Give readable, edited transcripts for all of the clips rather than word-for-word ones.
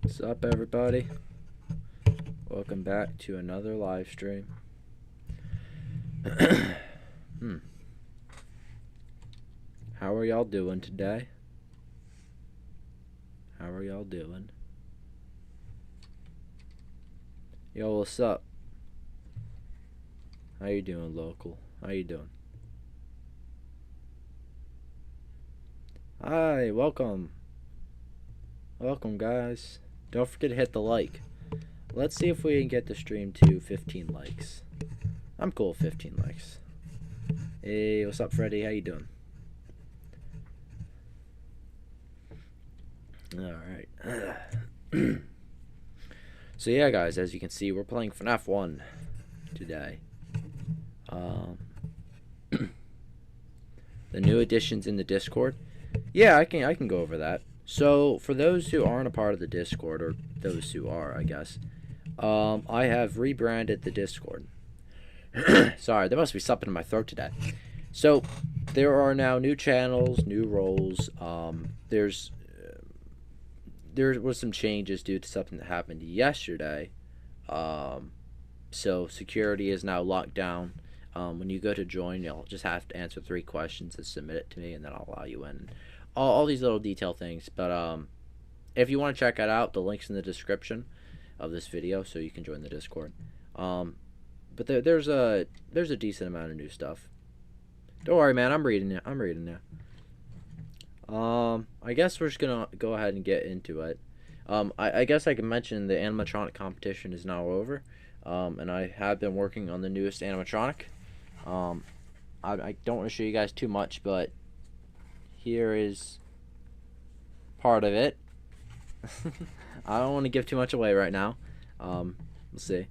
What's up, everybody? Welcome back to another live stream. How are y'all doing today? How are y'all doing? Yo, what's up? How you doing, local? How you doing? Hi, welcome. Welcome, guys. Don't forget to hit the like. Let's see if we can get the stream to 15 likes. I'm cool with 15 likes. Hey, what's up, Freddy? How you doing? Alright. So yeah, guys, as you can see, we're playing FNAF 1 today. The new additions in the Discord. Yeah, I can go over that. So for those who aren't a part of the Discord, or those who are, I guess, I have rebranded the Discord. Sorry, there must be something in my throat today. So there are now new channels, new roles. There was some changes due to something that happened yesterday. So security is now locked down. When you go to join, you'll just have to answer 3 questions and submit it to me, and then I'll allow you in. All these little detail things. But if you want to check it out, the link's in the description of this video, so you can join the Discord. But there's a decent amount of new stuff. Don't worry, man. I'm reading it. I guess we're just gonna go ahead and get into it. I guess I can mention the animatronic competition is now over. And I have been working on the newest animatronic. I don't want to show you guys too much, but here is part of it. I don't want to give too much away right now. Let's see.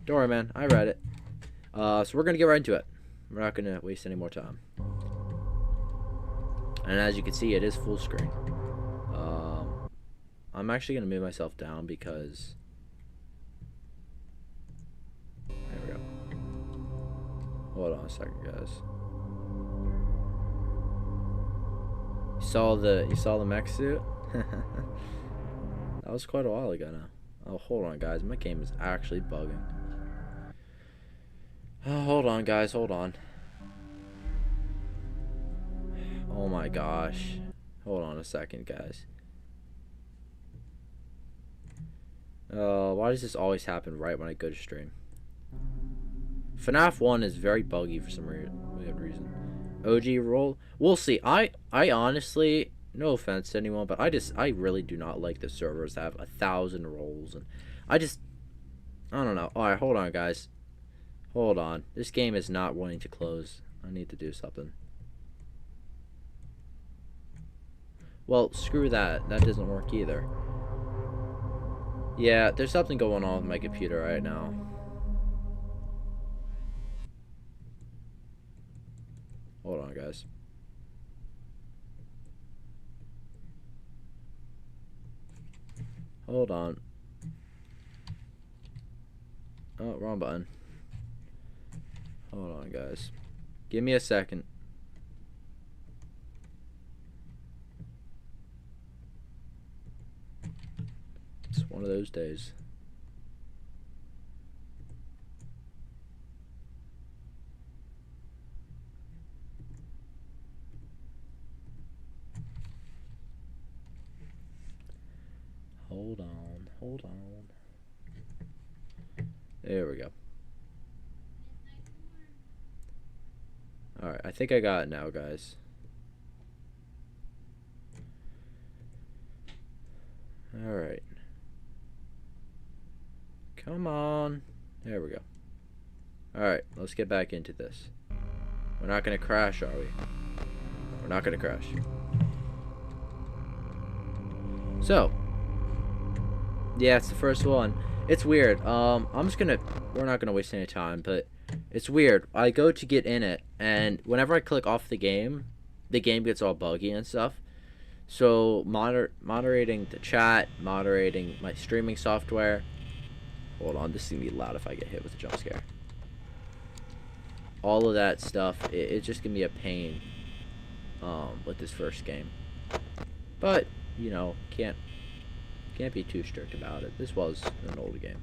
Don't worry, man. I read it. So we're gonna get right into it. We're not gonna waste any more time. And as you can see, it is full screen. I'm actually gonna move myself down because there we go. Hold on a second, guys. You saw the mech suit? That was quite a while ago now. Oh, hold on, guys. My game is actually bugging. Oh, hold on, guys. Hold on. Oh my gosh. Hold on a second, guys. Why does this always happen right when I go to stream? FNAF 1 is very buggy for some weird reason. OG role? We'll see. I honestly, no offense to anyone, but I really do not like the servers that have 1,000 roles. And I don't know. Alright, hold on, guys. Hold on. This game is not wanting to close. I need to do something. Well, screw that. That doesn't work either. Yeah, there's something going on with my computer right now. Hold on, guys. Hold on. Oh, wrong button. Hold on, guys. Give me a second. It's one of those days. Hold on, hold on. There we go. Alright, I think I got it now, guys. Alright. Come on. There we go. Alright, let's get back into this. We're not gonna crash, are we? We're not gonna crash. So, yeah, it's the first one. It's weird. We're not gonna waste any time, but it's weird. I go to get in it, and whenever I click off the game gets all buggy and stuff. So, moderating the chat, moderating my streaming software. Hold on, this is gonna be loud if I get hit with a jump scare. All of that stuff, it's just gonna be a pain with this first game. But, you know, can't Can't be too strict about it. This was an old game.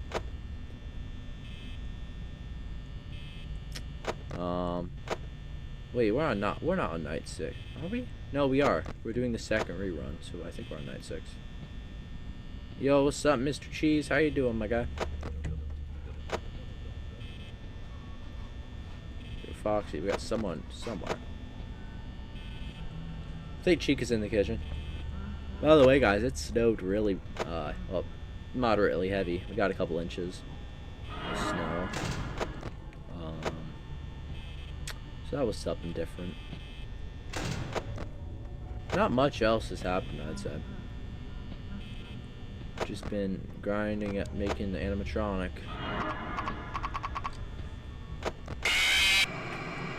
Wait, we're not on night 6, are we? No, we are. We're doing the second rerun, so I think we're on night 6. Yo, what's up, Mr. Cheese? How you doing, my guy? Yo, Foxy, we got someone somewhere. I think Chica's in the kitchen. By the way, guys, it snowed really, well, moderately heavy. We got a couple inches of snow. So that was something different. Not much else has happened, I'd say. Just been grinding at making the animatronic.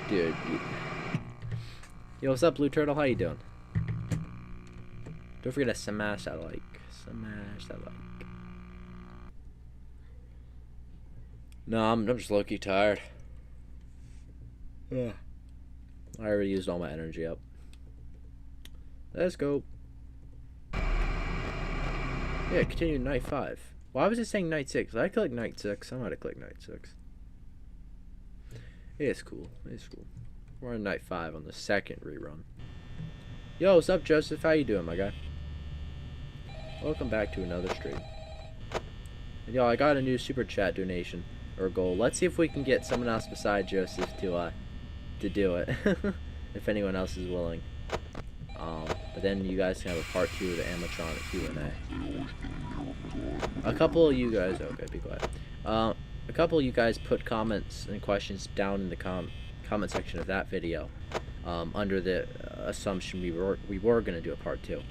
Dude. Yo, what's up, Blue Turtle? How you doing? Don't forget to smash that like. Smash that like. No, I'm just low-key tired. Yeah. I already used all my energy up. Let's go. Yeah, continue night 5. Why was it saying night 6? I clicked night 6. I might have clicked night 6. It's cool. It's cool. We're on night 5 on the second rerun. Yo, what's up, Joseph? How you doing, my guy? Welcome back to another stream. And yo, I got a new super chat donation or goal. Let's see if we can get someone else besides Joseph to do it. If anyone else is willing. But then you guys can have a part 2 of the animatronic Q&A. A couple of you guys, okay, be quiet. A couple of you guys put comments and questions down in the comment section of that video, under the assumption we were gonna do a part 2.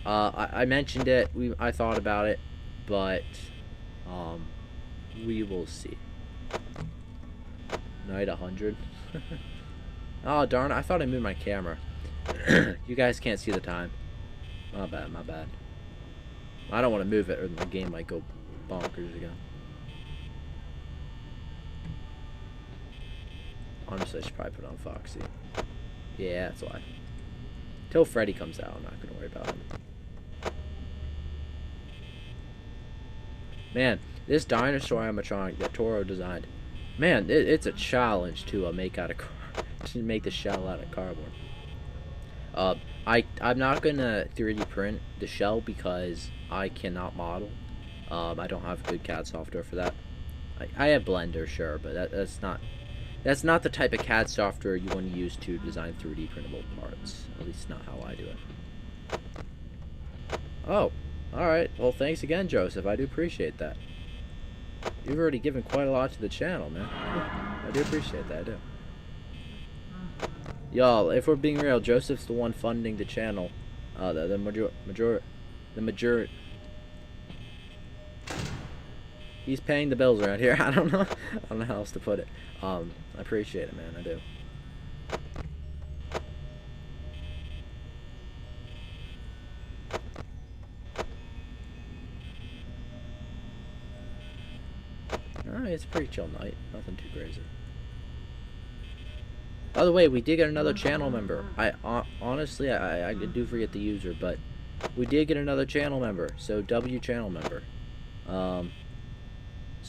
I mentioned it. I thought about it, but we will see. Night 100. Oh darn it! I thought I moved my camera. You guys can't see the time. My bad, my bad. I don't want to move it or the game might go bonkers again. Honestly, I should probably put on Foxy. Yeah, that's why. Till Freddy comes out, I'm not going to worry about him. Man, this dinosaur animatronic that Toro designed, man, it's a challenge to make out of to make the shell out of cardboard. I'm not gonna 3D print the shell because I cannot model. I don't have good CAD software for that. I have Blender, sure, but that's not the type of CAD software you want to use to design 3D printable parts. At least not how I do it. Oh, all right. Well, thanks again, Joseph. I do appreciate that. You've already given quite a lot to the channel, man. I do appreciate that. I do. Y'all, if we're being real, Joseph's the one funding the channel. The major. He's paying the bills around here. I don't know how else to put it. I appreciate it, man. I do. Alright, it's a pretty chill night. Nothing too crazy. By the way, we did get another channel member. Honestly, I do forget the user, but we did get another channel member. So W channel member. So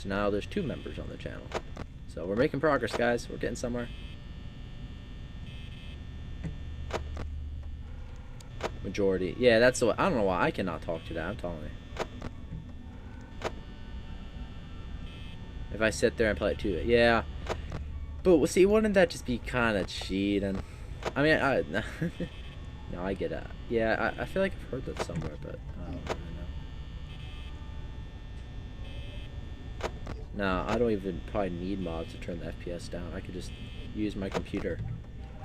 now there's 2 members on the channel. So we're making progress, guys. We're getting somewhere. Majority. Yeah, that's the. I don't know why I cannot talk to that. I'm telling you. If I sit there and play it too, yeah. But see, wouldn't that just be kind of cheating? I mean, no, I get it. Yeah, I feel like I've heard that somewhere, but I don't really know. No, I don't even probably need mods to turn the FPS down. I could just use my computer.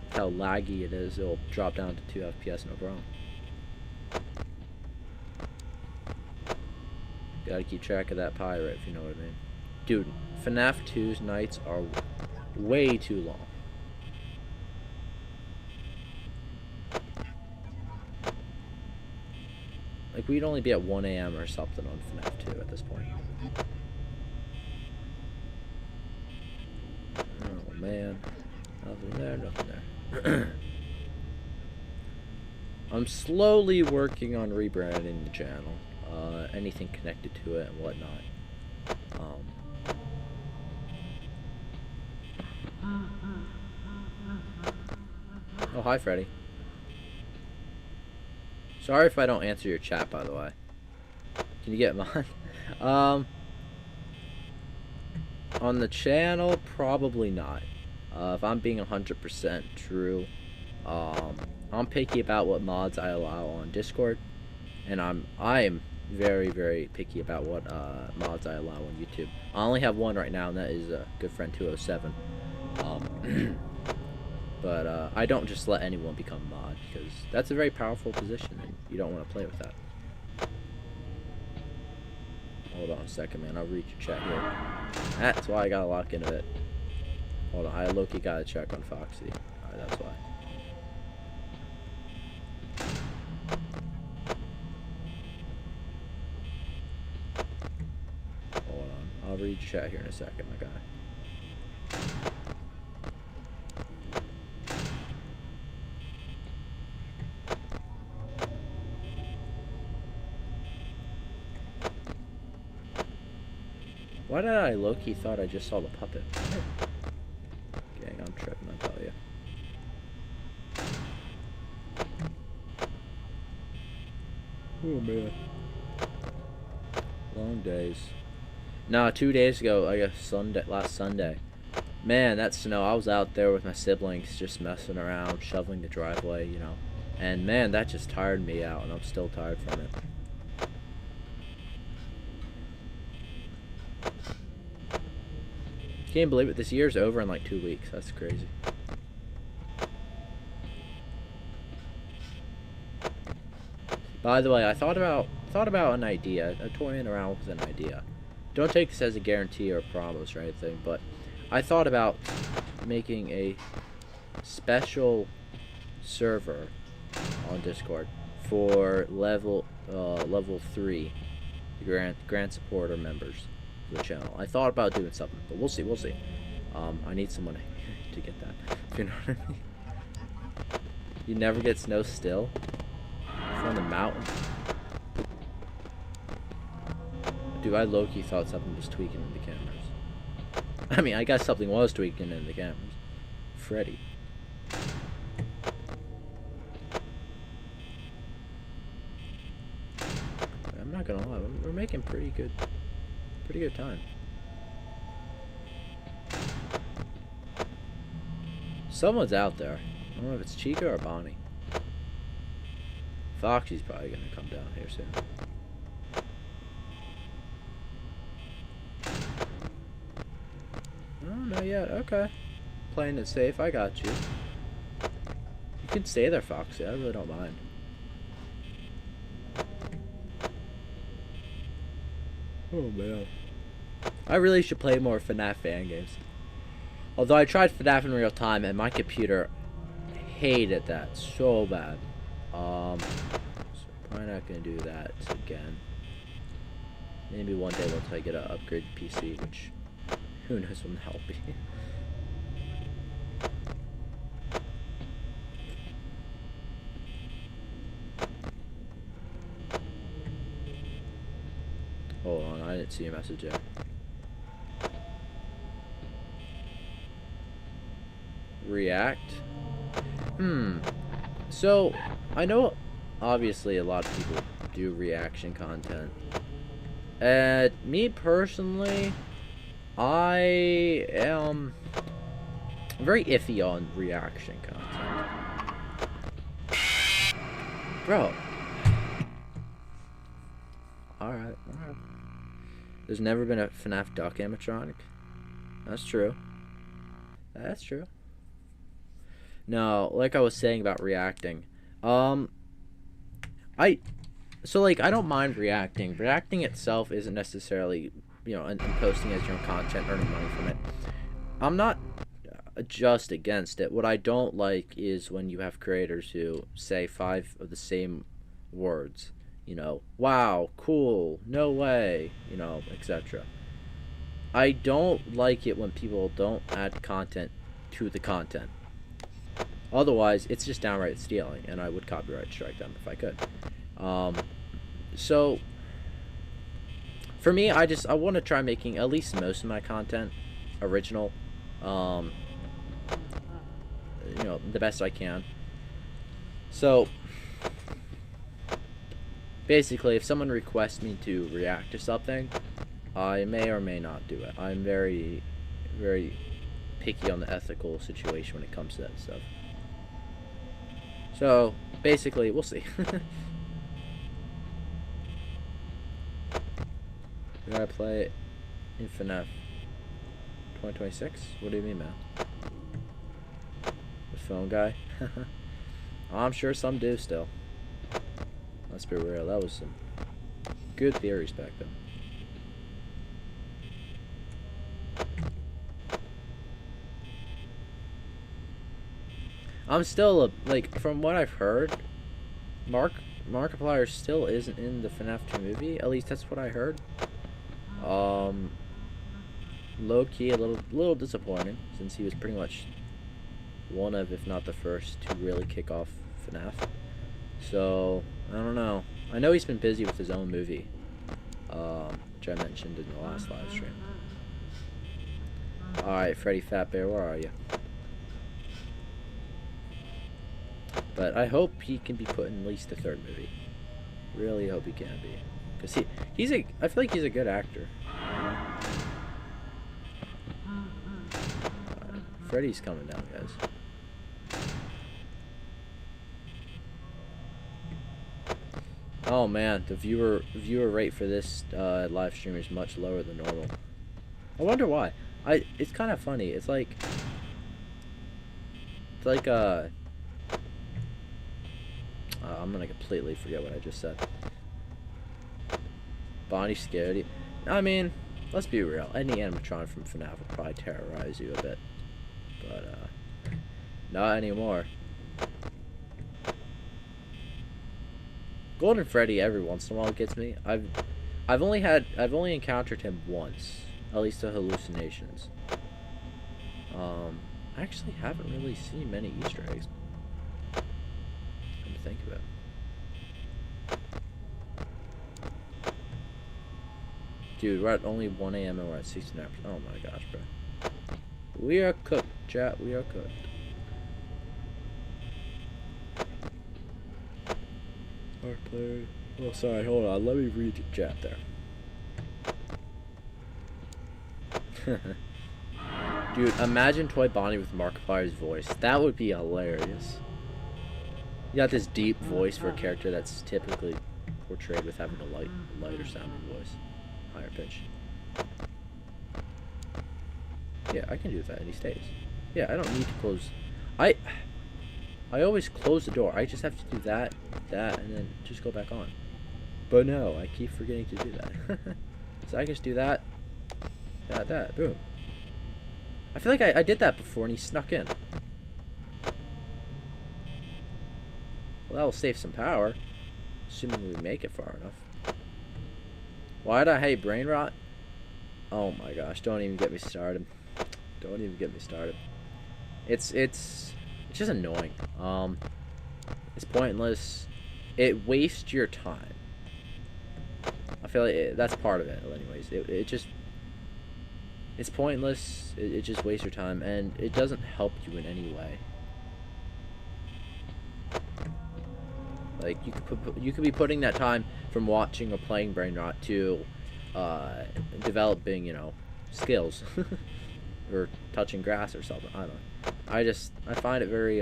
Look how laggy it is. It'll drop down to 2 FPS, no problem. Gotta keep track of that pirate, if you know what I mean. Dude, FNAF 2's nights are way too long. Like, we'd only be at 1 AM or something on FNAF 2 at this point. Oh, man. Nothing there, nothing there. I'm slowly working on rebranding the channel. anything connected to it and whatnot. Oh, hi, Freddy. Sorry if I don't answer your chat, by the way. Can you get mine? On the channel, probably not. If I'm being 100% true, I'm picky about what mods I allow on Discord, and I am very, very picky about what mods I allow on YouTube. I only have one right now, and that is good friend 207. But I don't just let anyone become a mod, because that's a very powerful position, and you don't want to play with that. Hold on a second, man. I'll read your chat here. That's why I gotta lock into it. Hold on, I low-key gotta check on Foxy. Alright, that's why. Hold on. I'll read your chat here in a second, my guy. Why did I low-key thought I just saw the puppet? Gang, I'm tripping, I'll tell you. Oh, man. Long days. No, 2 days ago, I guess last Sunday. Man, that snow, I was out there with my siblings just messing around, shoveling the driveway, you know. And man, that just tired me out, and I'm still tired from it. Can't believe it. This year's over in like 2 weeks. That's crazy. By the way, I thought about an idea. I'm toying around with an idea. Don't take this as a guarantee or a promise or anything, but I thought about making a special server on Discord for level 3 grant supporter members. The channel. I thought about doing something, but we'll see. I need someone to get that. If you know what I mean. You never get snow still. It's on the mountain. Dude, I low-key thought something was tweaking in the cameras. I mean, I guess something was tweaking in the cameras. Freddy. I'm not gonna lie, we're making pretty good time. Someone's out there. I don't know if it's Chica or Bonnie. Foxy's probably gonna come down here soon. Oh, not yet. Okay. Playing it safe. I got you. You can stay there, Foxy. I really don't mind. Oh, man. I really should play more FNAF fan games. Although I tried FNAF in real time and my computer hated that so bad. So probably not gonna do that again. Maybe one day once I get an upgraded PC, which who knows when that'll be. Hold on, I didn't see a message yet. React? So, I know obviously a lot of people do reaction content. And me personally, I am very iffy on reaction content. Bro. Alright. There's never been a FNAF Duck animatronic. That's true. That's true. No, like I was saying about reacting. I don't mind reacting. Reacting itself isn't necessarily, you know, and posting as your own content, earning money from it. I'm not just against it. What I don't like is when you have creators who say 5 of the same words. You know, wow, cool, no way, you know, etc. I don't like it when people don't add content to the content. Otherwise, it's just downright stealing, and I would copyright strike them if I could. So, for me, I want to try making at least most of my content original, um, you know, the best I can. So basically, if someone requests me to react to something, I may or may not do it. I'm very, very picky on the ethical situation when it comes to that stuff. So basically, we'll see. We gotta play in FNAF 2026? What do you mean, man? The phone guy? I'm sure some do still. Let's be real, that was some good theories back then. I'm still like, from what I've heard, Markiplier still isn't in the FNAF 2 movie. At least that's what I heard. Low key, a little disappointing, since he was pretty much one of, if not the first, to really kick off FNAF. So I don't know. I know he's been busy with his own movie, which I mentioned in the last live stream. All right, Freddy Fazbear, where are you? But I hope he can be put in at least the third movie. Really hope he can be, because I feel like he's a good actor. Freddy's coming down, guys. Oh man, the viewer rate for this live stream is much lower than normal. I wonder why. It's kind of funny. It's like I'm gonna completely forget what I just said. Bonnie scared you. I mean, let's be real. Any animatronic from FNAF will probably terrorize you a bit, but not anymore. Golden Freddy every once in a while gets me. I've only encountered him once, at least the hallucinations. I actually haven't really seen many Easter eggs. Come to think of it. Dude, we're at only 1 AM and we're at 69%. Oh my gosh, bro. We are cooked, chat. We are cooked. Art player. Oh, sorry. Hold on. Let me read the chat there. Dude, imagine Toy Bonnie with Markiplier's voice. That would be hilarious. You got this deep voice for a character that's typically portrayed with having a lighter sounding voice. Higher pitch. Yeah, I can do that, and he stays. Yeah, I don't need to close. I always close the door. I just have to do that, and then just go back on. But no, I keep forgetting to do that. So I can just do that, boom. I feel like I did that before, and he snuck in. Well, that will save some power, assuming we make it far enough. Why do I hate brain rot? Oh my gosh, don't even get me started. Don't even get me started. It's just annoying. It's pointless. It wastes your time. I feel like that's part of it anyways. It's pointless. It just wastes your time, and it doesn't help you in any way. Like, you could be putting that time from watching or playing brain rot to developing, you know, skills or touching grass or something. I don't know. I find it very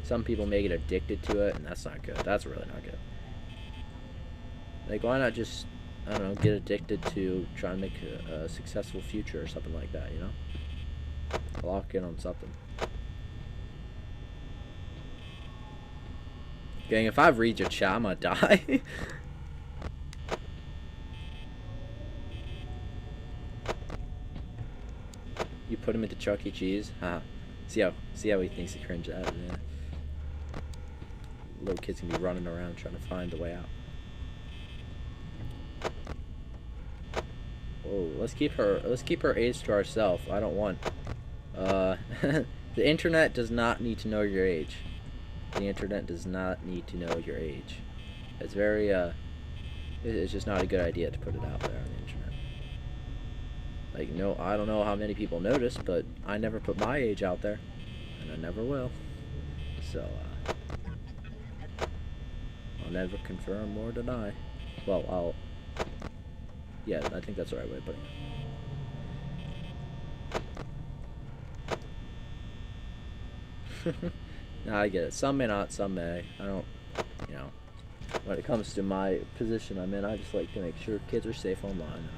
some people may get addicted to it, and that's not good. That's really not good. Like, why not just, I don't know, get addicted to trying to make a successful future or something like that, you know? Lock in on something. Gang, if I read your chat, I'm gonna die. You put him into Chuck E. Cheese? Haha. See how he thinks he cringe at it, yeah. Little kids can be running around trying to find the way out. Oh, let's keep her age to ourselves. I don't want the internet does not need to know your age. The internet does not need to know your age. It's very It's just not a good idea to put it out there on the internet. Like, no, I don't know how many people notice, but I never put my age out there, and I never will. So, I'll never confirm or deny. Well, yeah, I think that's the right way of putting it. No, I get it. Some may not, some may. I don't, you know, when it comes to my position I'm in, I just like to make sure kids are safe online.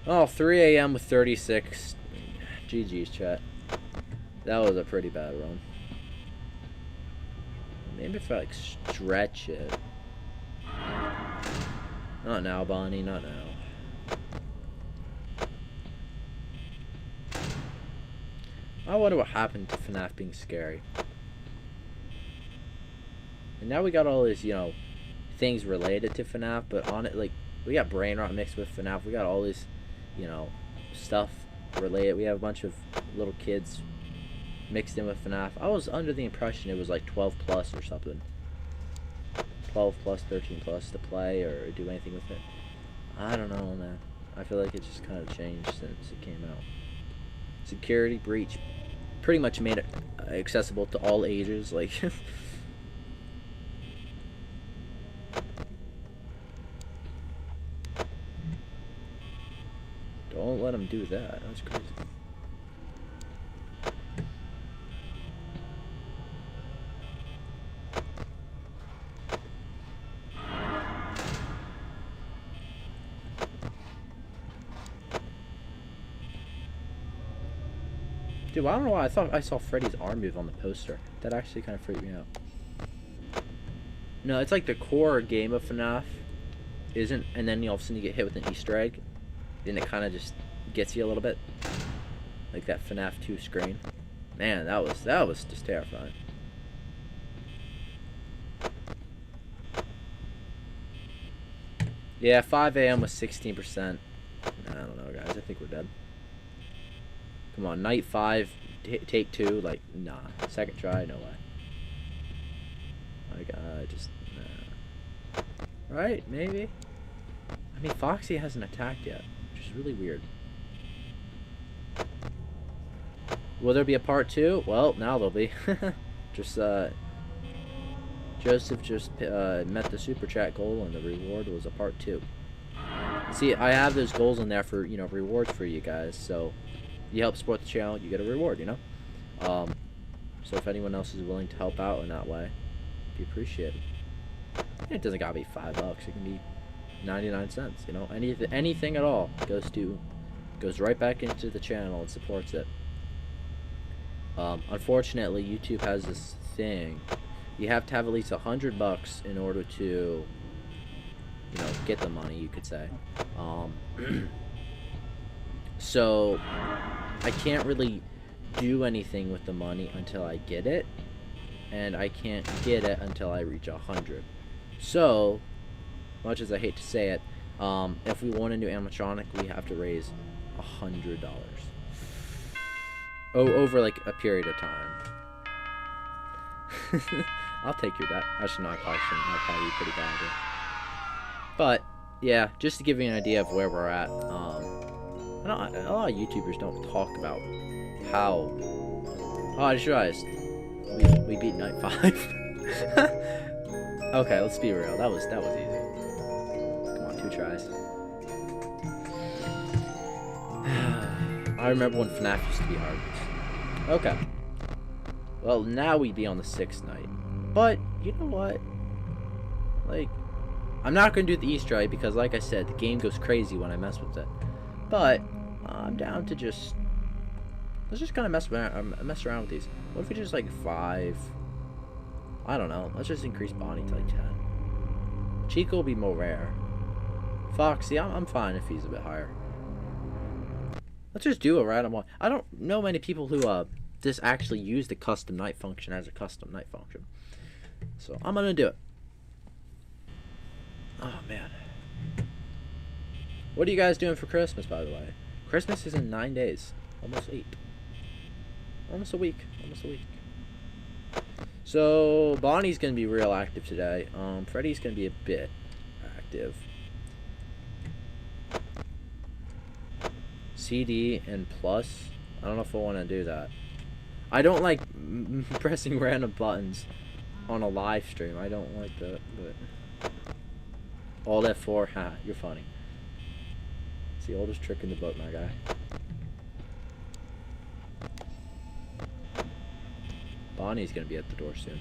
Oh, 3 a.m. with 36. GG's, chat. That was a pretty bad run. Maybe if I, like, stretch it. Not now, Bonnie, not now. I wonder what happened to FNAF being scary. And now we got all these, you know, things related to FNAF, but on it, like, we got brain rot mixed with FNAF. We got all these, you know, stuff related. We have a bunch of little kids mixed in with FNAF. I was under the impression it was like 12 plus or something. 12 plus, 13 plus to play or do anything with it. I don't know, man. I feel like it just kind of changed since it came out. Security breach pretty much made it accessible to all ages. Like, don't let them do that. That's crazy. Dude, I don't know why I thought I saw Freddy's arm move on the poster. That actually kind of freaked me out. No, it's like the core game of FNAF isn't, and then all of a sudden you get hit with an Easter egg, and it kind of just gets you a little bit. Like that FNAF 2 screen. Man, that was just terrifying. Yeah, 5 a.m. was 16%. I don't know, guys. I think we're dead. Come on, night 5, take 2, like, nah. Second try, no way. Like, just, nah. Right, maybe? I mean, Foxy hasn't attacked yet, which is really weird. Will there be a part 2? Well, now there'll be. Just, Joseph just met the super chat goal, and the reward was a part 2. See, I have those goals in there for, you know, rewards for you guys, so you help support the channel, you get a reward, you know? So if anyone else is willing to help out in that way, it'd be appreciated. And it doesn't gotta be $5, it can be 99 cents, you know? Anything at all goes right back into the channel and supports it. Unfortunately, YouTube has this thing. You have to have at least $100 in order to, you know, get the money, you could say. So I can't really do anything with the money until I get it, and I can't get it until I reach 100. So, much as I hate to say it, if we want a new animatronic, we have to raise $100. Oh, over like a period of time. I'll take your debt. Actually, not probably shouldn't. That'd probably be pretty bad. But yeah, just to give you an idea of where we're at. A lot of YouTubers don't talk about how. Oh, I just realized we beat night 5. Okay, let's be real. That was easy. Come on, 2 tries. I remember when FNAF used to be hard. Okay. Well, now we'd be on the 6th night. But you know what? Like, I'm not gonna do the Easter egg because, like I said, the game goes crazy when I mess with it. But I'm down to just let's just kind of mess around with these. What if we just like 5? I don't know. Let's just increase Bonnie to like 10. Chico will be more rare. Foxy, I'm fine if he's a bit higher. Let's just do a random one. I don't know many people who just actually use the custom night function as a custom night function. So I'm gonna do it. Oh man. What are you guys doing for Christmas, by the way? Christmas is in 9 days. Almost 8. Almost a week. So Bonnie's gonna be real active today. Freddy's gonna be a bit active. CD and plus. I don't know if I want to do that. I don't like pressing random buttons on a live stream. I don't like that. But Alt F4, ha, you're funny. It's the oldest trick in the book, my guy. Bonnie's gonna be at the door soon.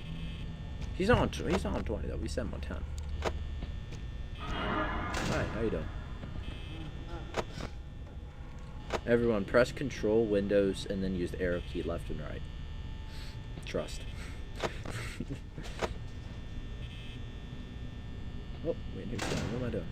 He's not on 20 though. We set him on 10. Hi, how you doing? Everyone, press Control, Windows, and then use the arrow key left and right. Trust. Oh, wait, here's that. What am I doing?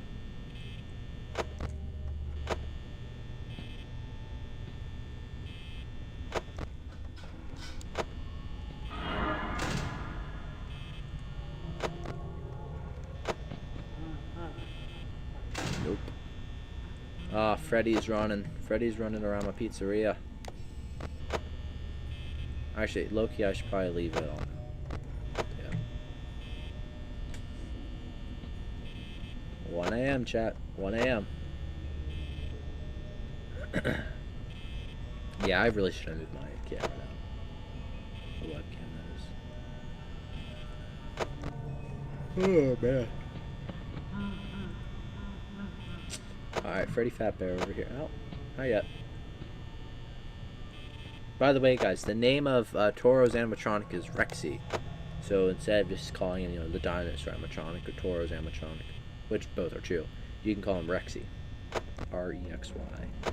Nope. Ah, Freddy's running. Freddy's running around my pizzeria. Actually, low-key, I should probably leave it on. Yeah. 1 a.m. chat. 1 a.m. Yeah, I really should have moved my camera down. The webcam, that is. Oh, man. Alright, Freddy Fat Bear over here. Oh, not yet. By the way, guys, the name of Toro's animatronic is Rexy. So instead of just calling it, you know, the dinosaur animatronic or Toro's animatronic, which both are true, you can call him Rexy. R-E-X-Y.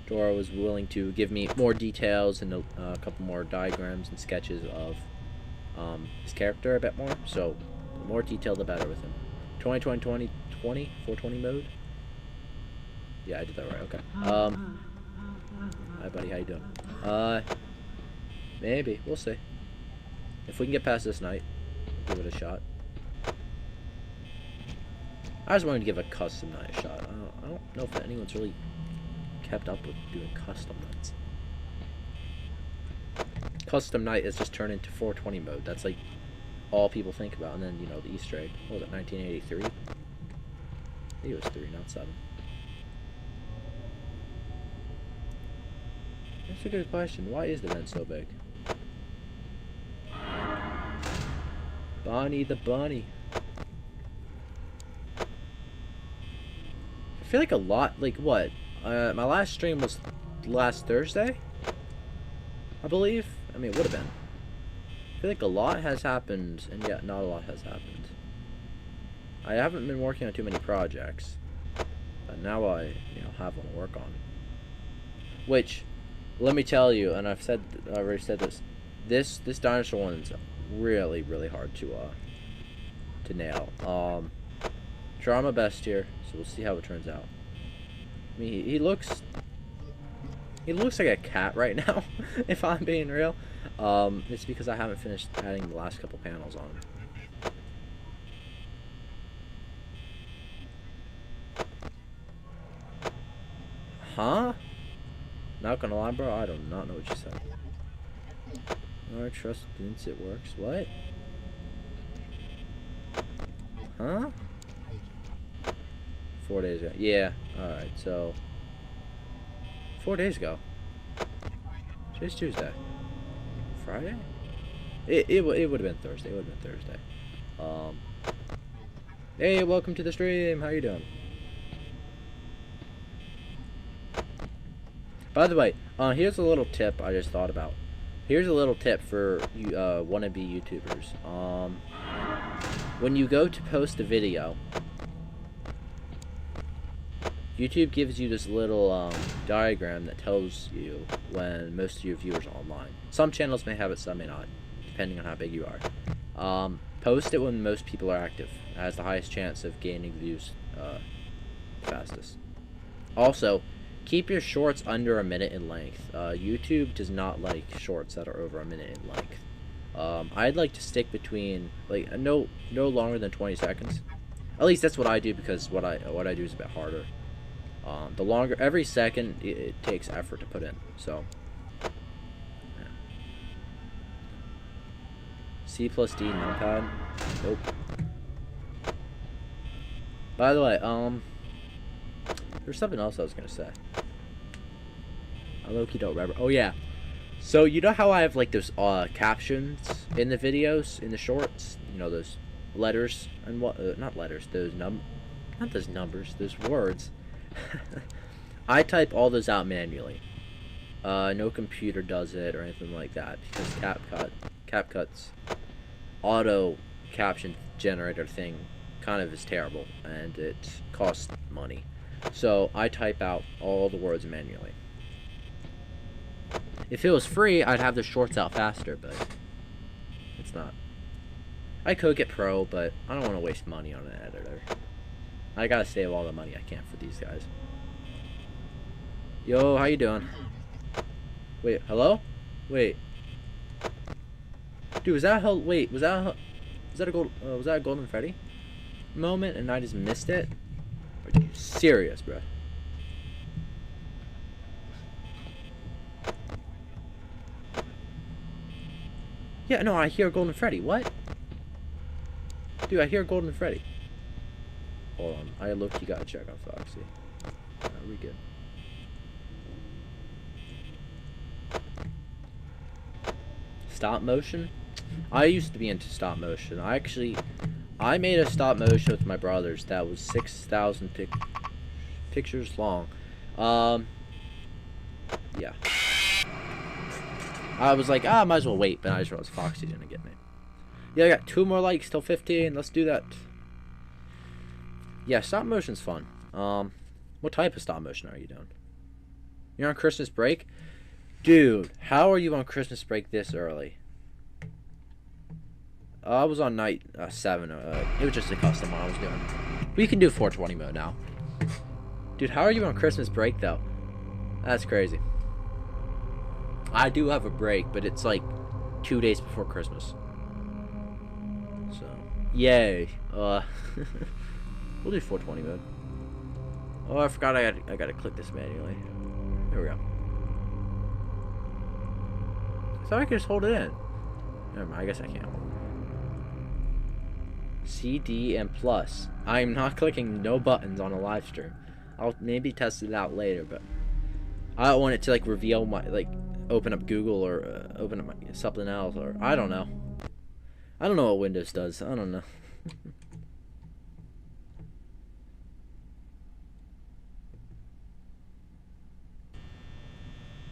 Toro was willing to give me more details and a couple more diagrams and sketches of his character a bit more. So the more detail, the better with him. 2020 420 mode. Yeah, I did that right. Okay. Hi, buddy. How you doing? Maybe we'll see. If we can get past this night, we'll give it a shot. I was wanting to give a custom night a shot. I don't know if anyone's really kept up with doing custom nights. Custom night is just turned into 420 mode. That's like all people think about. And then, you know, the Easter egg. What was it, 1983? I think it was 3, not 7. That's a good question. Why is the vent so big? Bonnie the bunny. I feel like a lot, like what? My last stream was last Thursday, I believe. I mean, it would have been. I feel like a lot has happened, and yet not a lot has happened. I haven't been working on too many projects, but now I, you know, have one to work on. Which, let me tell you, and I already said this. This dinosaur one's really, really hard to nail. Try my best here, so we'll see how it turns out. I mean, he looks like a cat right now, if I'm being real. It's because I haven't finished adding the last couple panels on. Huh? Not gonna lie, bro, I do not know what you said. Alright, trust since it works. What? Huh? 4 days ago. Yeah. Alright, so 4 days ago. Today's Tuesday. Friday? It would have been Thursday. It would have been Thursday. Hey, welcome to the stream. How you doing? By the way, here's a little tip I just thought about. Here's a little tip for you wannabe YouTubers. When you go to post a video, YouTube gives you this little diagram that tells you when most of your viewers are online. Some channels may have it, some may not, depending on how big you are. Post it when most people are active. It has the highest chance of gaining views fastest. Also, keep your shorts under a minute in length. YouTube does not like shorts that are over a minute in length. I'd like to stick between like no longer than 20 seconds. At least that's what I do, because what I do is a bit harder. The longer, every second it takes effort to put in. So, yeah. C plus D numpad. Nope. By the way, there's something else I was gonna say. I low-key don't remember. Oh yeah. So you know how I have like those captions in the videos, in the shorts? You know, those letters and what? Not letters. Not those numbers. Those words. I type all those out manually. No computer does it or anything like that because CapCut's auto caption generator thing kind of is terrible and it costs money. So I type out all the words manually. If it was free, I'd have the shorts out faster, but it's not. I could get pro, but I don't want to waste money on an editor. I gotta save all the money I can for these guys. Yo, how you doing? Wait, hello? Wait. Dude, was that wait, was that a Golden Freddy moment and I just missed it? Are you serious, bro? Yeah, no, I hear Golden Freddy. What? Dude, I hear Golden Freddy. Hold on. I look, you gotta check on Foxy. We good. Stop motion? I used to be into stop motion. I made a stop motion with my brothers that was 6,000 pictures long. Yeah. I was like, might as well wait, but I just realized Foxy didn't get me. Yeah, I got 2 more likes till 15. Let's do that. Yeah, stop motion's fun. What type of stop motion are you doing? You're on Christmas break? Dude, how are you on Christmas break this early? I was on night 7. It was just a custom one I was doing. We can do 420 mode now. Dude, how are you on Christmas break, though? That's crazy. I do have a break, but it's like 2 days before Christmas. So, yay. We'll do 420 mode. Oh, I forgot I gotta click this manually. There we go. I thought I could just hold it in. Never mind, I guess I can't. CD and plus. I'm not clicking no buttons on a live stream. I'll maybe test it out later, but I don't want it to like reveal my open up Google or open up something else, or I don't know. I don't know what Windows does. I don't know.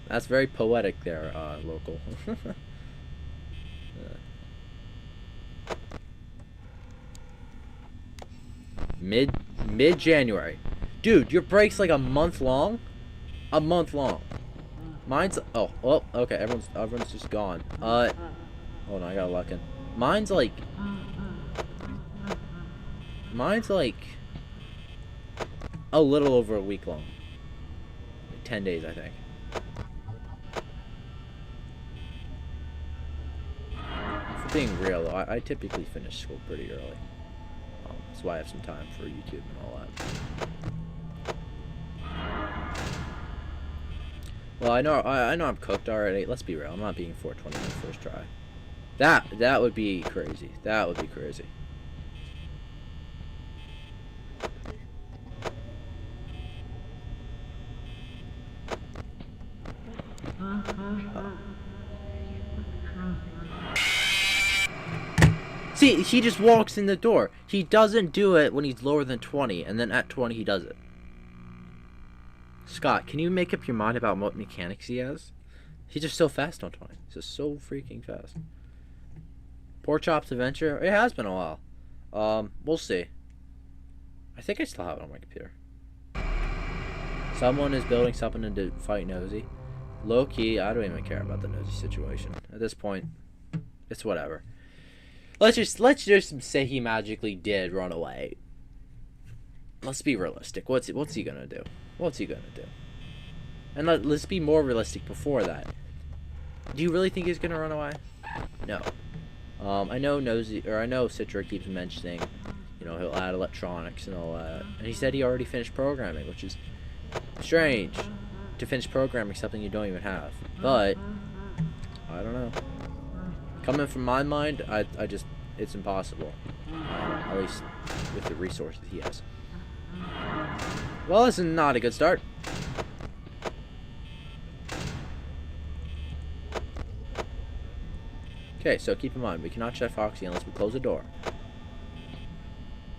That's very poetic there, local. Mid January. Dude, your break's like a month long? A month long. Mine's okay, everyone's just gone. Hold on, I gotta lock in. Mine's like a little over a week long. Like 10 days, I think. For being real though, I typically finish school pretty early. That's why I have some time for YouTube and all that. Well, I know I'm cooked already. Let's be real. I'm not being 420 on the first try. That would be crazy. That would be crazy. See, he just walks in the door. He doesn't do it when he's lower than 20, and then at 20 he does it. Scott, can you make up your mind about what mechanics he has? He's just so fast on 20. He's just so freaking fast. Pork Chop's Adventure? It has been a while. We'll see. I think I still have it on my computer. Someone is building something to fight Nosy. Low-key, I don't even care about the Nosy situation. At this point, it's whatever. Let's just say he magically did run away. Let's be realistic. What's he gonna do? What's he gonna do? And let's be more realistic before that. Do you really think he's gonna run away? No. I know Citra keeps mentioning, you know, he'll add electronics and all that. And he said he already finished programming, which is strange to finish programming something you don't even have. But I don't know. Coming from my mind, I just, it's impossible. At least with the resources he has. Well, this is not a good start. Okay, so keep in mind, we cannot check Foxy unless we close the door.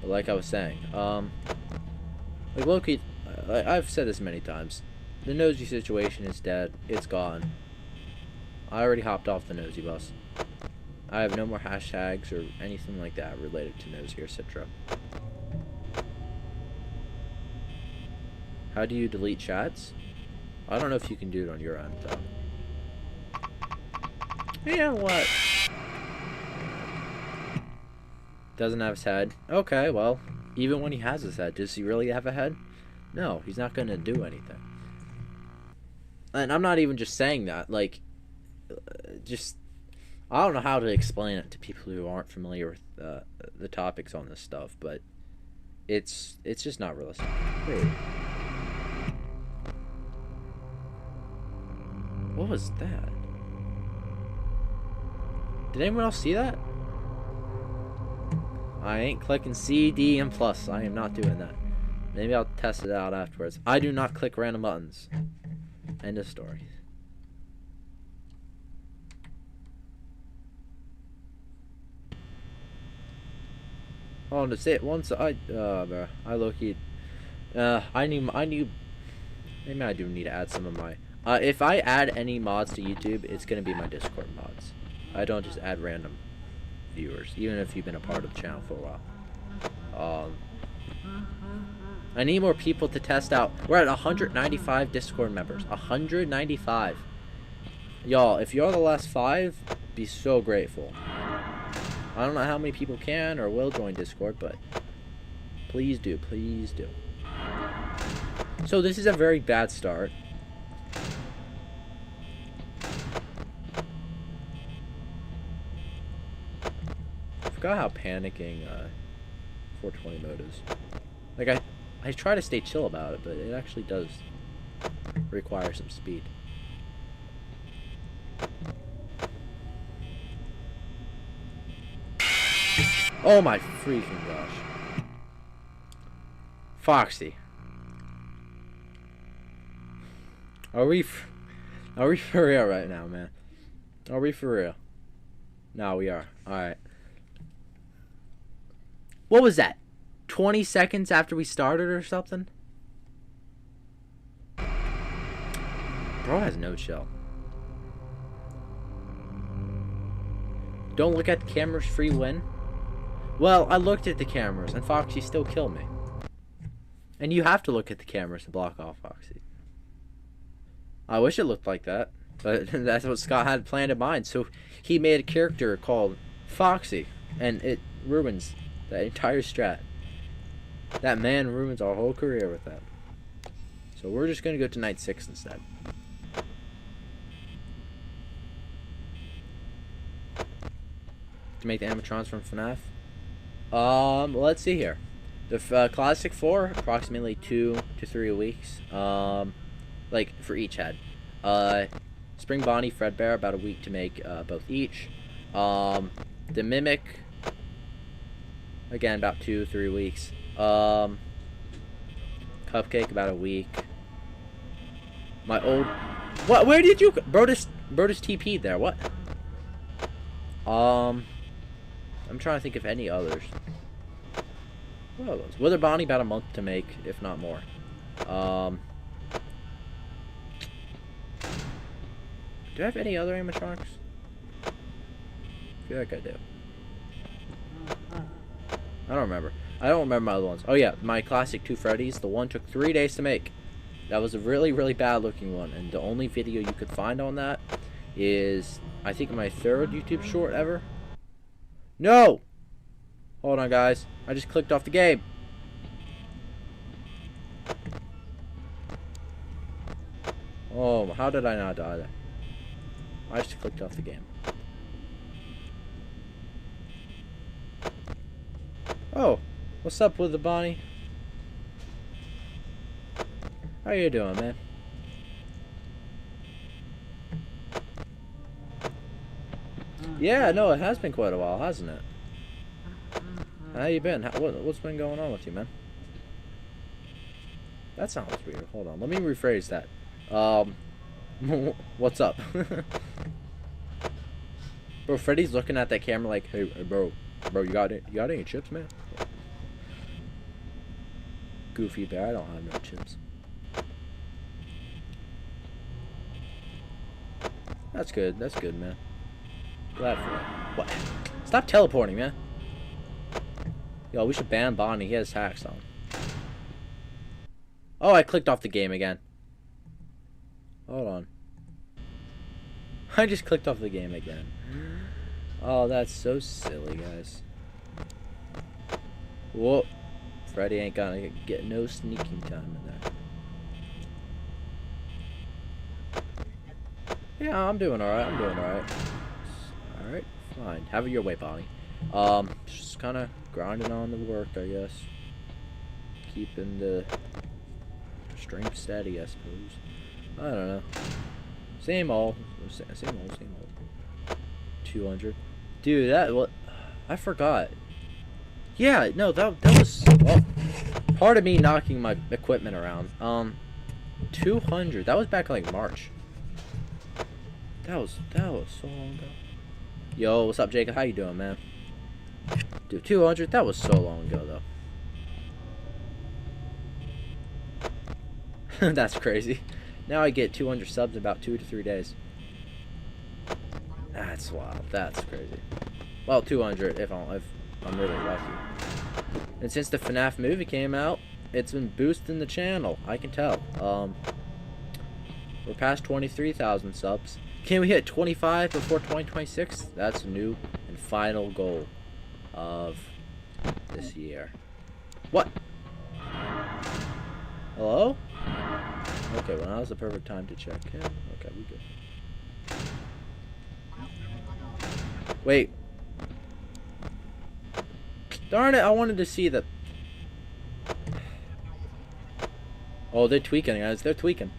But like I was saying, like Loki, I've said this many times. The nosy situation is dead. It's gone. I already hopped off the nosy bus. I have no more hashtags or anything like that related to nosy or Citra. How do you delete chats? I don't know if you can do it on your end, though. Yeah, what? Doesn't have his head. Okay, well, even when he has his head, does he really have a head? No, he's not going to do anything. And I'm not even just saying that. Like, just, I don't know how to explain it to people who aren't familiar with the topics on this stuff, but it's just not realistic. Wait. What was that? Did anyone else see that? I ain't clicking C, D, and plus. I am not doing that. Maybe I'll test it out afterwards. I do not click random buttons. End of story. Oh, to say it once, bro, I low-key, I knew, maybe I do need to add some of my, if I add any mods to YouTube, it's gonna be my Discord mods. I don't just add random viewers, even if you've been a part of the channel for a while. I need more people to test out. We're at 195 Discord members. 195. Y'all, if you're the last 5, be so grateful. I don't know how many people can or will join Discord, but please do, please do. So this is a very bad start. I forgot how panicking 420 mode is. Like I try to stay chill about it, but it actually does require some speed. Oh my freaking gosh. Foxy. Are we for real right now, man? Are we for real? No, we are. Alright. What was that? 20 seconds after we started or something? Bro has no chill. Don't look at the cameras, free win. Well, I looked at the cameras and Foxy still killed me. And you have to look at the cameras to block off Foxy. I wish it looked like that, but that's what Scott had planned in mind. So he made a character called Foxy, and it ruins that entire strat. That man ruins our whole career with that. So we're just gonna go to night 6 instead. To make the animatrons from FNAF. Let's see here. The classic 4, approximately 2 to 3 weeks. Like for each head. Spring Bonnie, Fredbear, about a week to make both each. The Mimic, again about 2-3 weeks. Cupcake, about a week. My old, what? Where did you? Brodus TP'd there. What? I'm trying to think of any others. What are those? Wither Bonnie, about a month to make, if not more. Do I have any other animatronics? I feel like I do. I don't remember. I don't remember my other ones. Oh yeah, my classic 2 Freddy's. The one took 3 days to make. That was a really, really bad looking one. And the only video you could find on that is, I think, my 3rd YouTube short ever. No! Hold on, guys. I just clicked off the game. Oh, how did I not die there? I just clicked off the game. Oh, what's up with the Bonnie? How you doing, man? Yeah, no, it has been quite a while, hasn't it? How you been? What's been going on with you, man? That sounds weird. Hold on, let me rephrase that. What's up? Bro, Freddy's looking at that camera like, hey bro, you got any chips, man? Goofy bear, I don't have no chips. That's good, man. Glad for that. What? Stop teleporting, man. Yo, we should ban Bonnie, he has hacks on. Oh, I clicked off the game again. Hold on. I just clicked off the game again. Oh, that's so silly, guys. Whoa. Freddy ain't gonna get no sneaking time in there. Yeah, I'm doing alright. Alright, fine. Have it your way, Bonnie. Just kind of grinding on the work, I guess. Keeping the stream steady, I suppose. I don't know. Same old. 200. Dude, what? I forgot. Yeah, no, that was, well, part of me knocking my equipment around. 200. That was back like March. That was so long ago. Yo, what's up, Jacob? How you doing, man? Dude, 200. That was so long ago, though. That's crazy. Now I get 200 subs in about 2 to 3 days. That's wild. That's crazy. Well, 200 if I'm really lucky. And since the FNAF movie came out, it's been boosting the channel. I can tell. We're past 23,000 subs. Can we hit 25 before 2026? That's a new and final goal of this year. What? Hello? Okay, well now's the perfect time to check him. Okay, we good. Wait. Darn it, I wanted to see the... Oh, they're tweaking, guys. They're tweaking.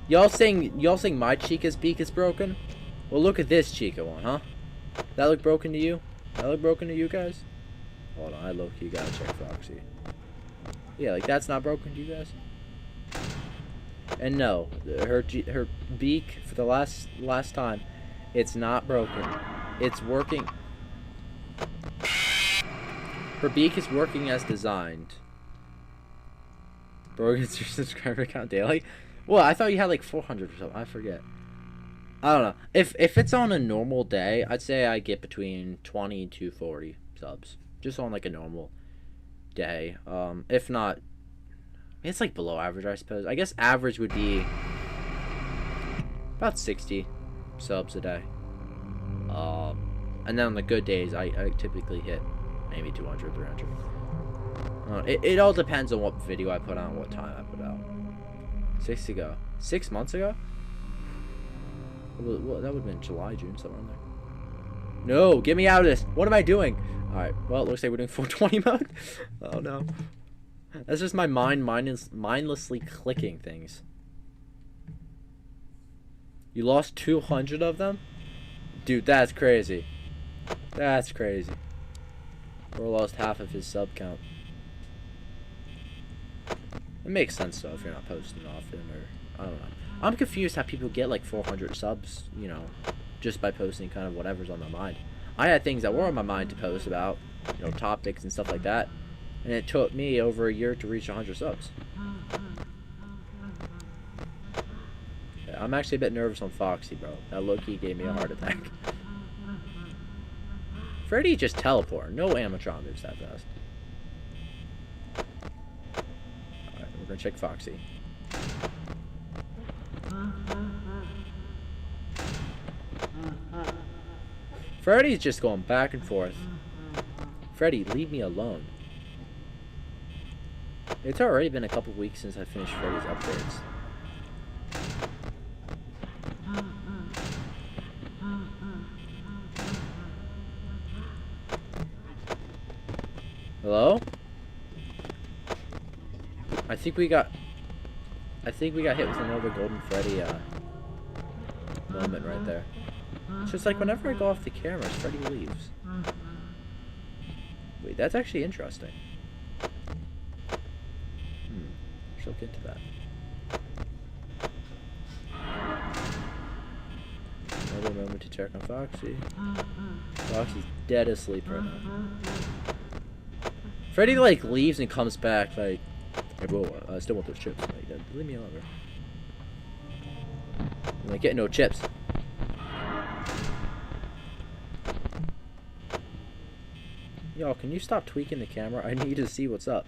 Y'all saying my Chica's beak is broken? Well, look at this Chica one, huh? That look broken to you? That look broken to you guys? Hold on, I low-key gotta check Foxy. Yeah, like that's not broken to you guys? And no, her beak for the last time, it's not broken. It's working. Her beak is working as designed. Bro gets your subscriber count daily? Well, I thought you had like 400 or something. I forget. I don't know. If it's on a normal day, I'd say I get between 20 to 40 subs. Just on like a normal day. If not, it's like below average, I suppose. I guess average would be about 60 subs a day. And then on the good days, I typically hit maybe 200, 300. It all depends on what video I put on, what time I put out. 6 ago. 6 months ago? Well, that would have been July, June, somewhere in there. No, get me out of this. What am I doing? Alright, well, it looks like we're doing 420 mode. Oh, no. That's just my mind mindlessly clicking things. You lost 200 of them? Dude, that's crazy. That's crazy. Bro lost half of his sub count. It makes sense, though, if you're not posting often, or... I don't know. I'm confused how people get, like, 400 subs, you know, just by posting kind of whatever's on their mind. I had things that were on my mind to post about, you know, topics and stuff like that, and it took me over a year to reach 100 subs. Yeah, I'm actually a bit nervous on Foxy, bro. That low-key gave me a heart attack. Freddy just teleported. No animatron moves that fast. Alright, we're gonna check Foxy. Freddy's just going back and forth. Freddy, leave me alone. It's already been a couple weeks since I finished Freddy's upgrades. Hello? I think we got hit with another Golden Freddy moment right there. It's just like whenever I go off the camera, Freddy leaves. Wait, that's actually interesting. Let's look into that. Another moment to check on Foxy. Foxy's dead asleep right now. Freddy like leaves and comes back like, hey bro, I still want those chips. Like, leave me alone, bro. I'm like, get no chips. Yo, can you stop tweaking the camera? I need to see what's up.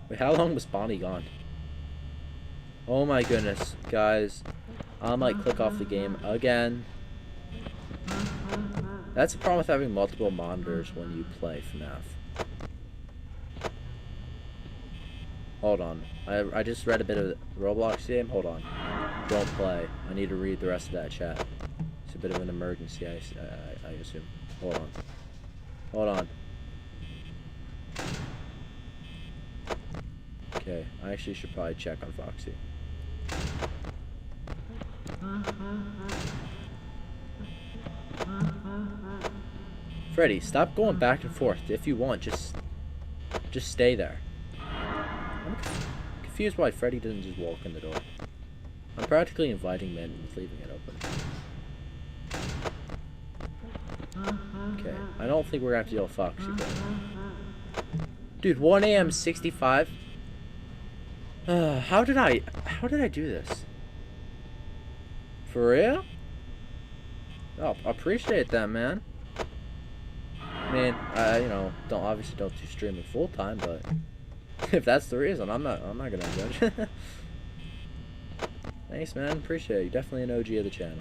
Wait, how long was Bonnie gone? Oh my goodness, guys. I might click off the game again. That's the problem with having multiple monitors when you play FNAF. Hold on. I just read a bit of the Roblox game. Hold on. Don't play. I need to read the rest of that chat. It's a bit of an emergency, I assume. Hold on. Hold on. Okay, I actually should probably check on Foxy. Freddy, stop going back and forth. If you want, just stay there. I'm confused why Freddy doesn't just walk in the door. I'm practically inviting him in and leaving it open. Okay, I don't think we're gonna have to deal with Foxy, but... Dude, 1 AM 65? How did I do this? For real? Oh, appreciate that, man. I mean, you know, obviously don't do streaming full time, but if that's the reason, I'm not gonna judge. Thanks, man. Appreciate it. You're definitely an OG of the channel.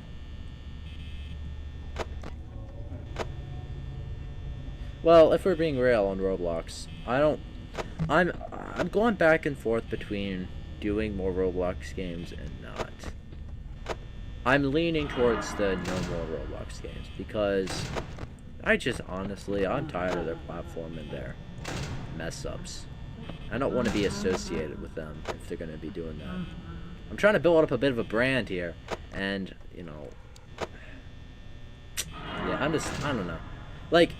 Well, if we're being real on Roblox, I'm going back and forth between doing more Roblox games and not. I'm leaning towards the no more Roblox games because I'm tired of their platform and their mess ups. I don't want to be associated with them if they're going to be doing that. I'm trying to build up a bit of a brand here, and, you know, yeah, I don't know. Like,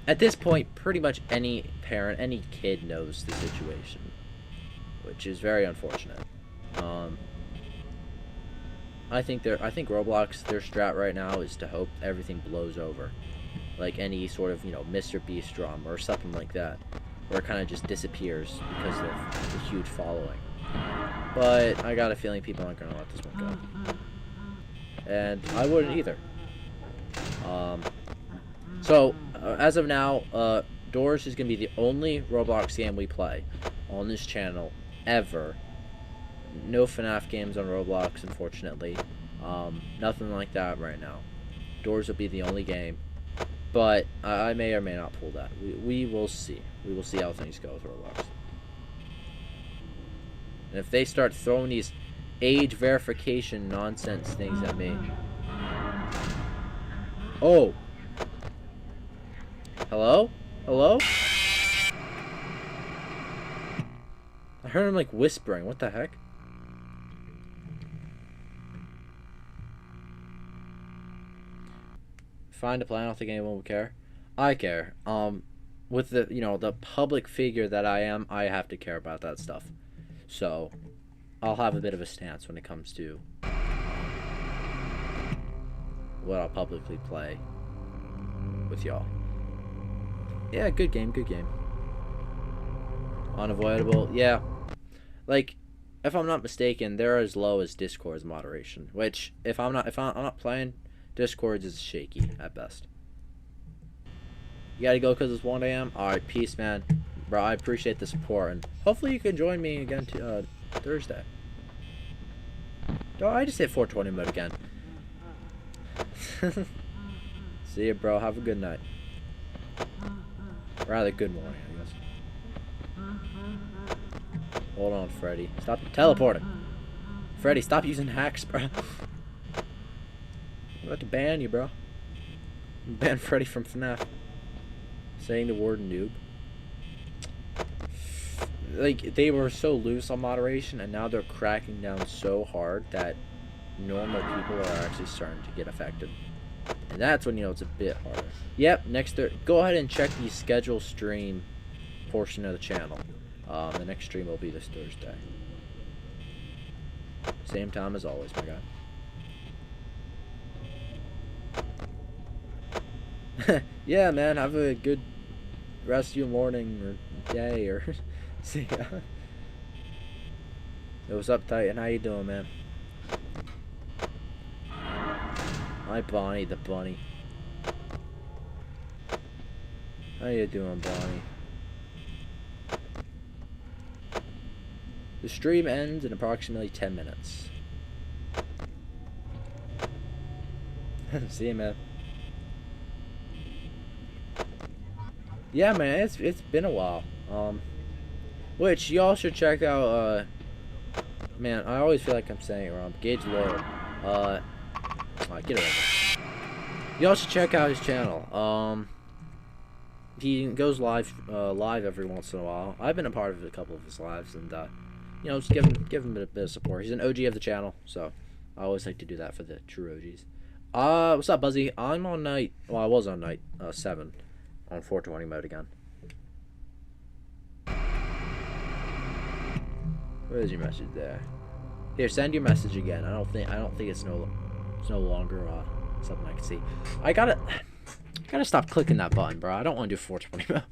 at this point, pretty much any parent, any kid knows the situation, which is very unfortunate. I think Roblox, their strat right now is to hope everything blows over, like any sort of, you know, Mr. Beast drama or something like that, where it kind of just disappears because of the huge following. But I got a feeling people aren't gonna let this one go, and I wouldn't either. So as of now, Doors is gonna be the only Roblox game we play on this channel ever. No FNAF games on Roblox, unfortunately. Nothing like that right now. Doors will be the only game, but I may or may not pull that. We will see. We will see how things go with Roblox. And if they start throwing these age verification nonsense things at me... Oh! Hello? Hello? I heard him like whispering. What the heck? Fine to play. I don't think anyone will care. I care. With the, you know, the public figure that I am, I have to care about that stuff. So, I'll have a bit of a stance when it comes to what I'll publicly play with y'all. Yeah, good game, good game. Unavoidable, yeah. Like, if I'm not mistaken, they're as low as Discord's moderation. Which, if I'm not playing, Discord's is shaky at best. You gotta go because it's 1 AM? Alright, peace, man. Bro, I appreciate the support, and hopefully you can join me again Thursday. Oh, I just hit 420 mode again. See ya, bro. Have a good night. Rather good morning, I guess. Hold on, Freddy. Stop teleporting. Freddy, stop using hacks, bro. I'm about to ban you, bro. Ban Freddy from FNAF. Saying the word noob. Like, they were so loose on moderation, and now they're cracking down so hard that normal people are actually starting to get affected. And that's when, you know, it's a bit harder. Yep, go ahead and check the schedule stream portion of the channel. The next stream will be this Thursday. Same time as always, my guy. Yeah, man, have a good rest of your morning or day or see ya. Yo, what's up, Titan? How you doing, man? Hi, Bonnie the bunny. How you doing, Bonnie? The stream ends in approximately 10 minutes. See you, man. Yeah, man, it's been a while. Which y'all should check out. Man, I always feel like I'm saying it wrong. Gage Loyal. Get it over. Y'all should check out his channel. He goes live every once in a while. I've been a part of a couple of his lives, and you know, just give him a bit of support. He's an OG of the channel, so I always like to do that for the true OGs. What's up, Buzzy? I'm on night. Well, I was on night 7 on 420 mode again. Where is your message there? Here, send your message again. I don't think it's no longer something I can see. I gotta stop clicking that button, bro. I don't want to do 420 mode,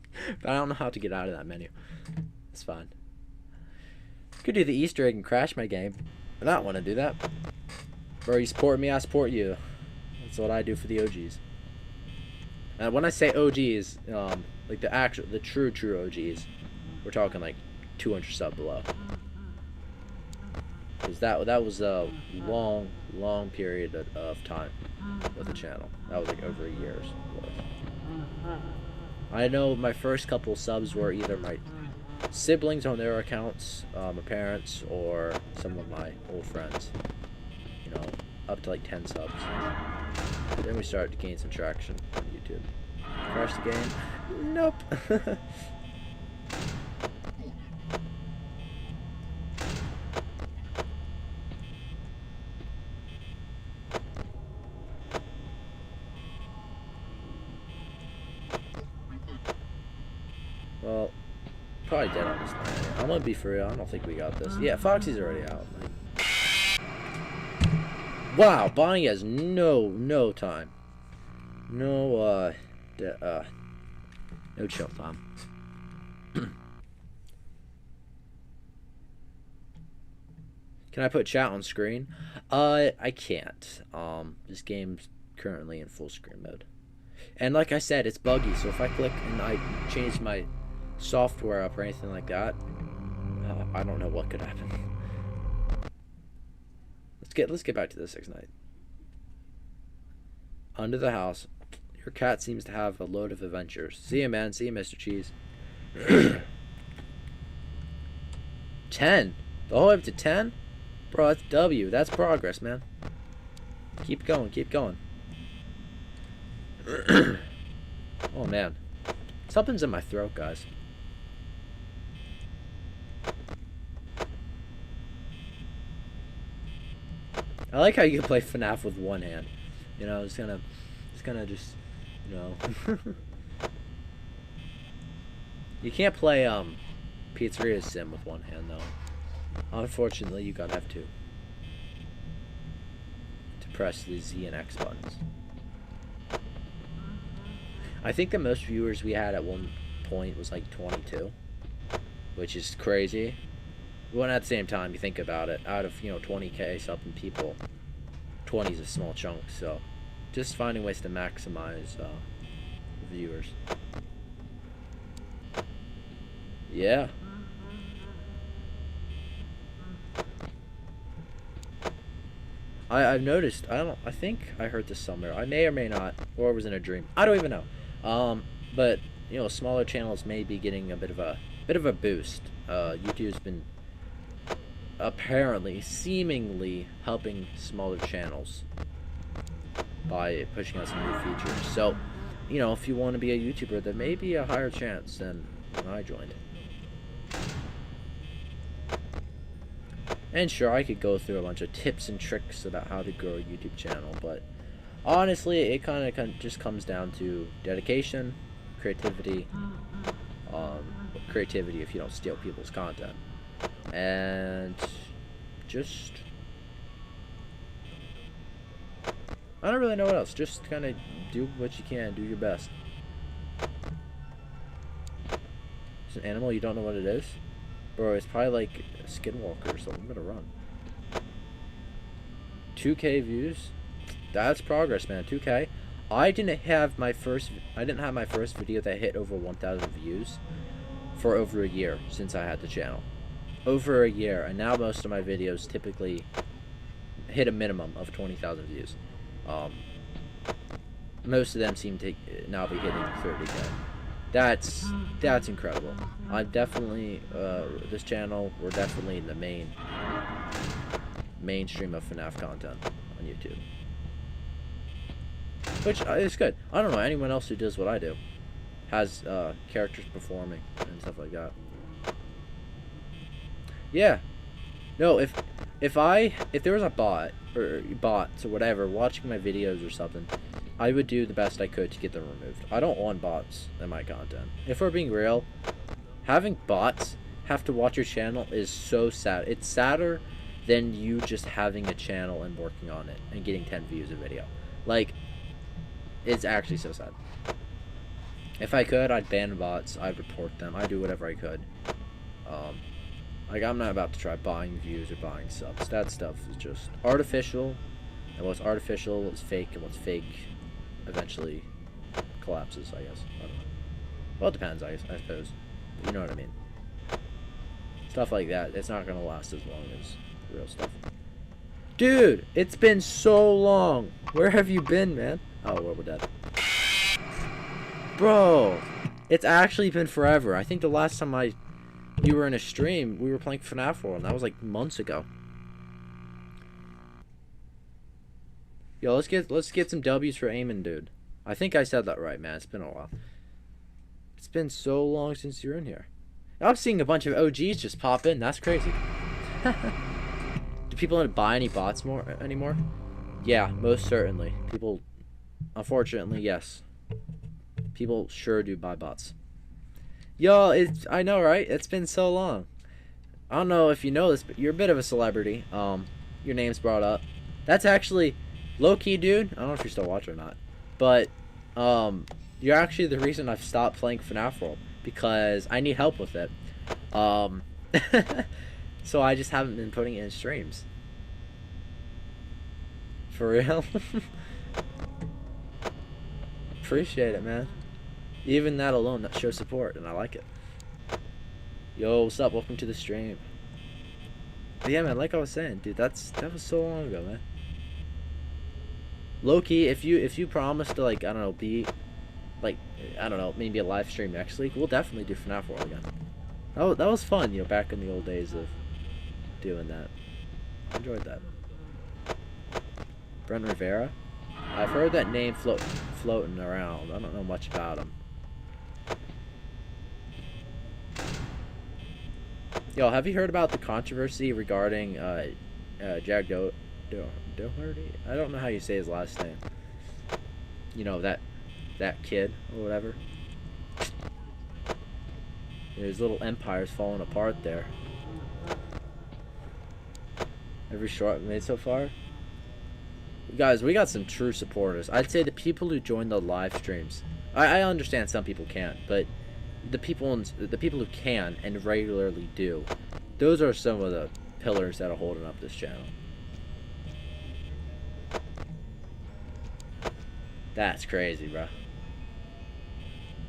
but I don't know how to get out of that menu. It's fine. Could do the Easter egg and crash my game. I don't want to do that. Bro, you support me, I support you. That's what I do for the OGs. And when I say OGs, like the true OGs, we're talking like 200 sub below. Because that was a long period of time with the channel. That was like over a year's worth. I know my first couple subs were either my siblings on their accounts, my parents, or some of my old friends. You know, up to like 10 subs. Then we started to gain some traction on YouTube. Crash the game? Nope. Well, probably dead on this line. I'm gonna be for real. I don't think we got this. Yeah, Foxy's already out. Wow, Bonnie has no time. No chill time. Can I put chat on screen? I can't. This game's currently in full screen mode. And like I said, it's buggy, so if I click and I change my software up or anything like that, I don't know what could happen. Let's get back to this Ignite. Under the house. Your cat seems to have a load of adventures. See you, man. See you, Mr. Cheese. 10. The whole way up to 10? Bro, that's W. That's progress, man. Keep going. Keep going. Oh, man. Something's in my throat, guys. I like how you can play FNAF with one hand. You know, it's gonna you know. You can't play Pizzeria Sim with one hand though. Unfortunately, you gotta have two to press the Z and X buttons. I think the most viewers we had at one point was like 22, which is crazy. But at the same time, you think about it, out of, you know, 20K something people, 20 is a small chunk, so just finding ways to maximize viewers. Yeah. I've noticed, I think I heard this somewhere. I may or may not, or it was in a dream. I don't even know. But, you know, smaller channels may be getting a bit of a boost. YouTube's been apparently, seemingly helping smaller channels by pushing out some new features. So, you know, if you want to be a YouTuber, there may be a higher chance than when I joined. And sure, I could go through a bunch of tips and tricks about how to grow a YouTube channel, but honestly, it kind of just comes down to dedication, creativity, creativity if you don't steal people's content, and just, I don't really know what else. Just kind of do what you can, do your best. It's an animal, you don't know what it is? Bro, it's probably like a skinwalker or something. I'm gonna run. 2K views? That's progress, man. 2K. I didn't have my first video that hit over 1,000 views for over a year since I had the channel. Over a year, and now most of my videos typically hit a minimum of 20,000 views. Most of them seem to now be hitting 30K. That's incredible. I'm definitely this channel. We're definitely in the mainstream of FNAF content on YouTube, which is good. I don't know anyone else who does what I do, has characters performing and stuff like that. Yeah, no. If there was a bot or bots or whatever watching my videos or something, I would do the best I could to get them removed. I don't want bots in my content. If we're being real, having bots have to watch your channel is so sad. It's sadder than you just having a channel and working on it and getting 10 views a video. Like, it's actually so sad. If I could, I'd ban bots. I'd report them. I'd do whatever I could. Like, I'm not about to try buying views or buying subs. That stuff is just artificial. And what's artificial is fake, and what's fake eventually collapses, I guess. I don't know. Well, it depends, I suppose. But you know what I mean. Stuff like that, it's not going to last as long as real stuff. Dude, it's been so long. Where have you been, man? Oh, well, we're dead. Bro, it's actually been forever. I think the last time you were in a stream, we were playing FNAF World, and that was like months ago. Yo, let's get some W's for Eamon, dude. I think I said that right, man. It's been a while. It's been so long since you were in here. I'm seeing a bunch of OGs just pop in. That's crazy. Do people buy any bots anymore? Yeah, most certainly. People, unfortunately, yes. People sure do buy bots. Yo, I know, right? It's been so long. I don't know if you know this, but you're a bit of a celebrity. Your name's brought up. That's actually low-key, dude. I don't know if you're still watching or not, but you're actually the reason I've stopped playing FNAF World, because I need help with it. So I just haven't been putting it in streams. For real? Appreciate it, man. Even that alone, that shows support, and I like it. Yo, what's up? Welcome to the stream. But yeah, man, like I was saying, dude, that was so long ago, man. Low-key, if you promise to, like, I don't know, be, like, I don't know, maybe a live stream next week, we'll definitely do FNAF World again. That was fun, you know, back in the old days of doing that. I enjoyed that. Brent Rivera? I've heard that name floating around. I don't know much about him. Yo, have you heard about the controversy regarding Jack Doherty? I don't know how you say his last name. You know, that kid or whatever. His little empire's falling apart there. Every short I've made so far. Guys, we got some true supporters. I'd say the people who join the live streams. I understand some people can't, but the people who can and regularly do, those are some of the pillars that are holding up this channel. That's crazy, bro.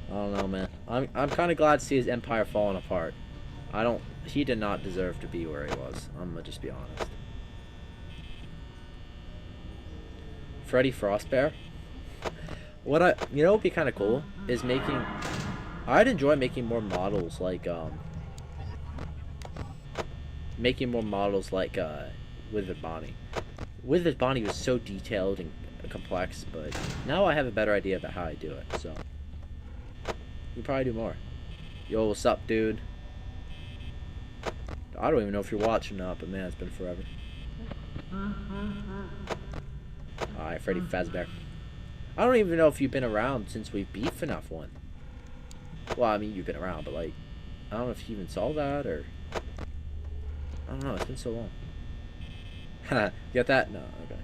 I don't know, man. I'm kind of glad to see his empire falling apart. He did not deserve to be where he was. I'm gonna just be honest. Freddy Frostbear. You know what would be kind of cool is I'd enjoy making more models like Withered Bonnie. Withered Bonnie was so detailed and complex, but now I have a better idea about how I do it, so we'll probably do more. Yo, what's up, dude? I don't even know if you're watching now, but man, it's been forever. Alright, Freddy Fazbear. I don't even know if you've been around since we beat FNAF 1. Well, I mean, you've been around, but like, I don't know if you even saw that, or... I don't know, it's been so long. Get that? No, okay.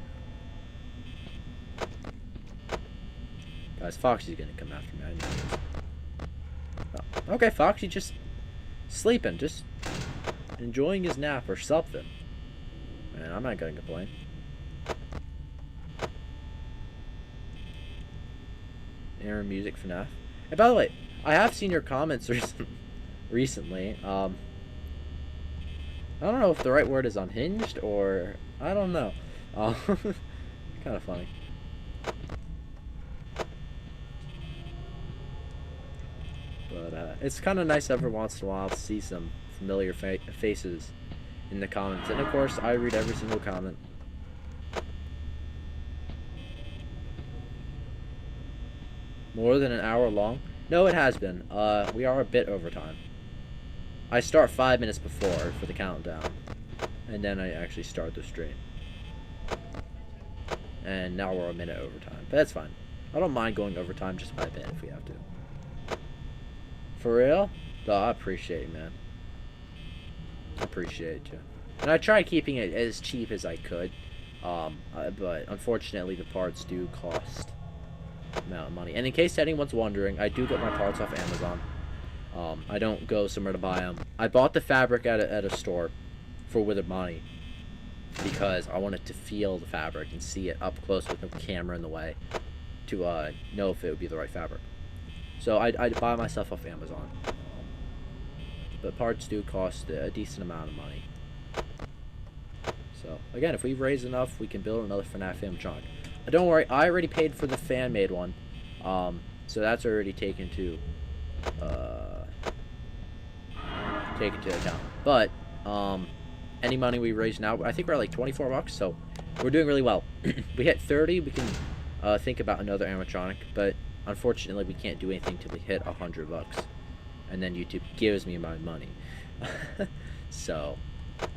Guys, Foxy's gonna come after me, I know he is. Oh, okay, Foxy just sleeping, just enjoying his nap or something. Man, I'm not gonna complain. Aaron Music FNAF. And by the way, I have seen your comments recently. I don't know if the right word is unhinged or I don't know. Kind of funny. But it's kind of nice every once in a while to see some familiar faces in the comments. And of course, I read every single comment. More than an hour long? No, it has been. We are a bit over time. I start 5 minutes before for the countdown. And then I actually start the stream. And now we're a minute over time. But that's fine. I don't mind going over time just by a bit if we have to. For real? Oh, I appreciate it, man. I appreciate you. And I tried keeping it as cheap as I could. But unfortunately the parts do cost amount of money. And in case anyone's wondering, I do get my parts off Amazon. I don't go somewhere to buy them. I bought the fabric at a store for Withered Bonnie because I wanted to feel the fabric and see it up close with no camera in the way to know if it would be the right fabric. So I'd buy myself off Amazon. But parts do cost a decent amount of money. So again, if we raise enough, we can build another FNAF animatronic. Don't worry, I already paid for the fan-made one, so that's already taken to account. But any money we raise now, I think we're at like 24 bucks, so we're doing really well. We hit 30, we can think about another animatronic, but unfortunately we can't do anything till we hit 100 bucks, and then YouTube gives me my money. So yeah,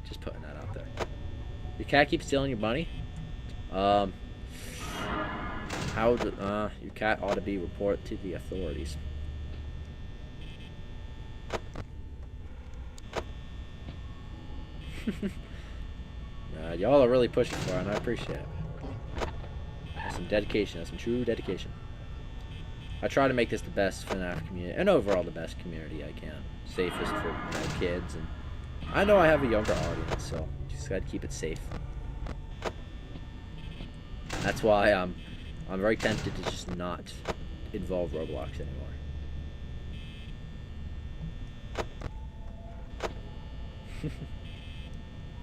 just putting that out there. Your cat keeps stealing your money. Your cat ought to be reported to the authorities. Y'all are really pushing for it, and I appreciate it. That's some dedication. That's some true dedication. I try to make this the best FNAF community, and overall the best community I can. Safest for kids, and I know I have a younger audience, so just gotta keep it safe. That's why I'm very tempted to just not involve Roblox anymore.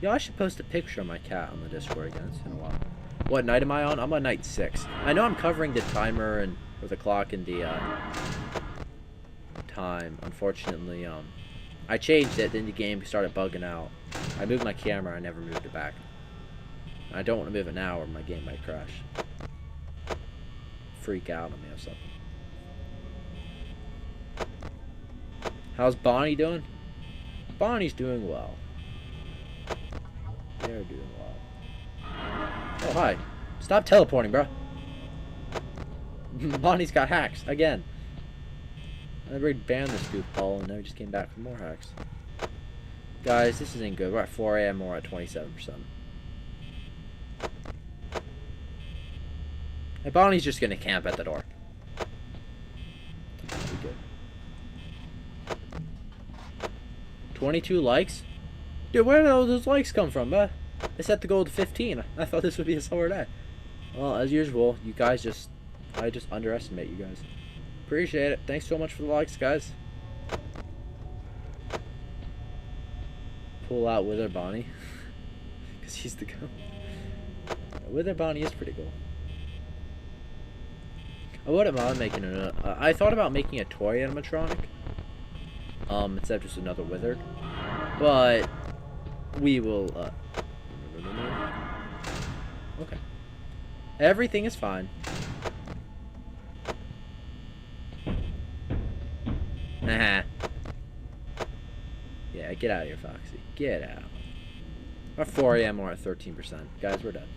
Yo, I should post a picture of my cat on the Discord again. It's been a while. What night am I on? I'm on night 6. I know I'm covering the timer and or the clock and the time. Unfortunately, I changed it. Then the game started bugging out. I moved my camera. I never moved it back. I don't want to move it now or my game might crash. Freak out on me or something. How's Bonnie doing? Bonnie's doing well. They're doing well. Oh, hi. Stop teleporting, bro. Bonnie's got hacks again. I already banned this goofball and now we just came back for more hacks. Guys, this isn't good. We're at 4 a.m. We're at 27%. Hey, Bonnie's just gonna camp at the door. That'll be good. 22 likes? Dude, where did all those likes come from, I set the goal to 15. I thought this would be a slower day. Well, as usual, you guys I just underestimate you guys. Appreciate it. Thanks so much for the likes, guys. Pull out Wither Bonnie. Because he's the goat. Wither Bonnie is pretty cool. I wouldn't mind making I thought about making a toy animatronic. Instead of just another wizard. But we will okay. Everything is fine. Yeah, get out of here, Foxy. Get out. At 4 a.m. we're at 13%. Guys, we're done.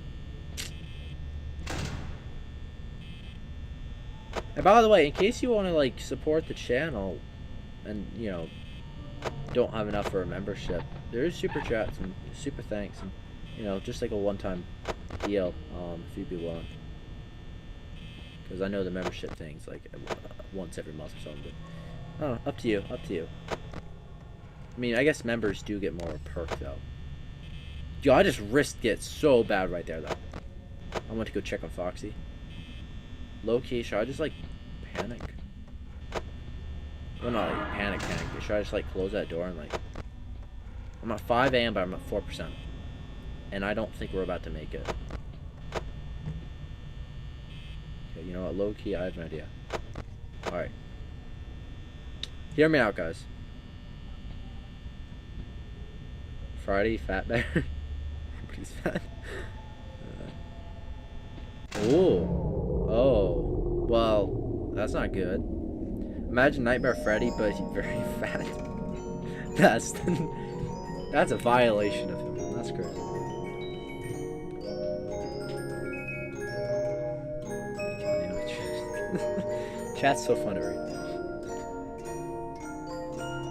And by the way, in case you want to like support the channel, and you know, don't have enough for a membership, there is super chats and super thanks, and you know, just like a one-time deal, if you'd be willing. Because I know the membership thing's like once every month or something. But, oh, up to you. Up to you. I mean, I guess members do get more perk though. Yo, I just risked it so bad right there though. I want to go check on Foxy. Low key, should I just like panic? Well, not like panic, but should I just like close that door and like? I'm at 5 a.m. but I'm at 4%, and I don't think we're about to make it. Okay, you know what? Low key, I have an idea. All right, hear me out, guys. Friday, fat bear. He's fat. Oh, well, that's not good. Imagine Nightmare Freddy, but he's very fat. That's a violation of him. That's crazy. Chat's so fun to read.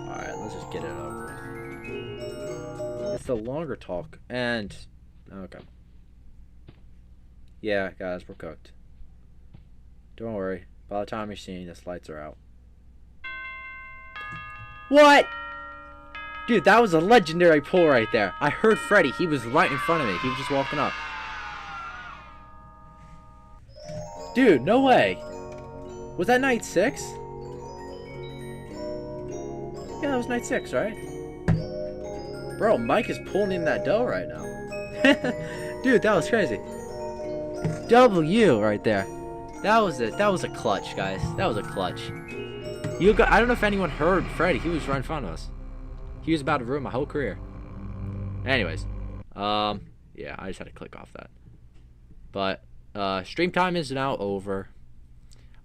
Alright, let's just get it over with. It's the longer talk, and... okay. Yeah, guys, we're cooked. Don't worry. By the time you're seeing this, lights are out. What? Dude, that was a legendary pull right there. I heard Freddy. He was right in front of me. He was just walking up. Dude, no way. Was that night 6? Yeah, that was night 6, right? Bro, Mike is pulling in that dough right now. Dude, that was crazy. W right there. That was a clutch, guys. That was a clutch. I don't know if anyone heard Freddy. He was right in front of us. He was about to ruin my whole career. Anyways, yeah, I just had to click off that. But stream time is now over.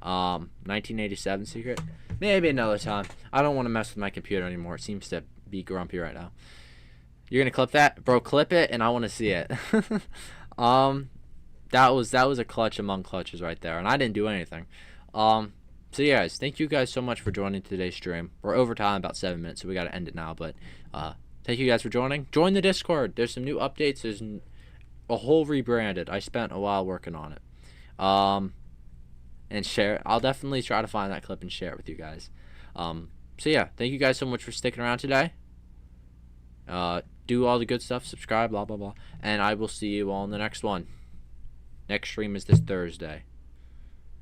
1987 secret. Maybe another time. I don't want to mess with my computer anymore. It seems to be grumpy right now. You're gonna clip that, bro? Clip it, and I want to see it. That was a clutch among clutches right there, and I didn't do anything. So yeah, guys, thank you guys so much for joining today's stream. We're over time about 7 minutes, so we gotta end it now. But thank you guys for joining. Join the Discord. There's some new updates. There's a whole rebranded. I spent a while working on it. And share it. I'll definitely try to find that clip and share it with you guys. So yeah, thank you guys so much for sticking around today. Do all the good stuff. Subscribe. Blah blah blah. And I will see you all in the next one. Next stream is this Thursday.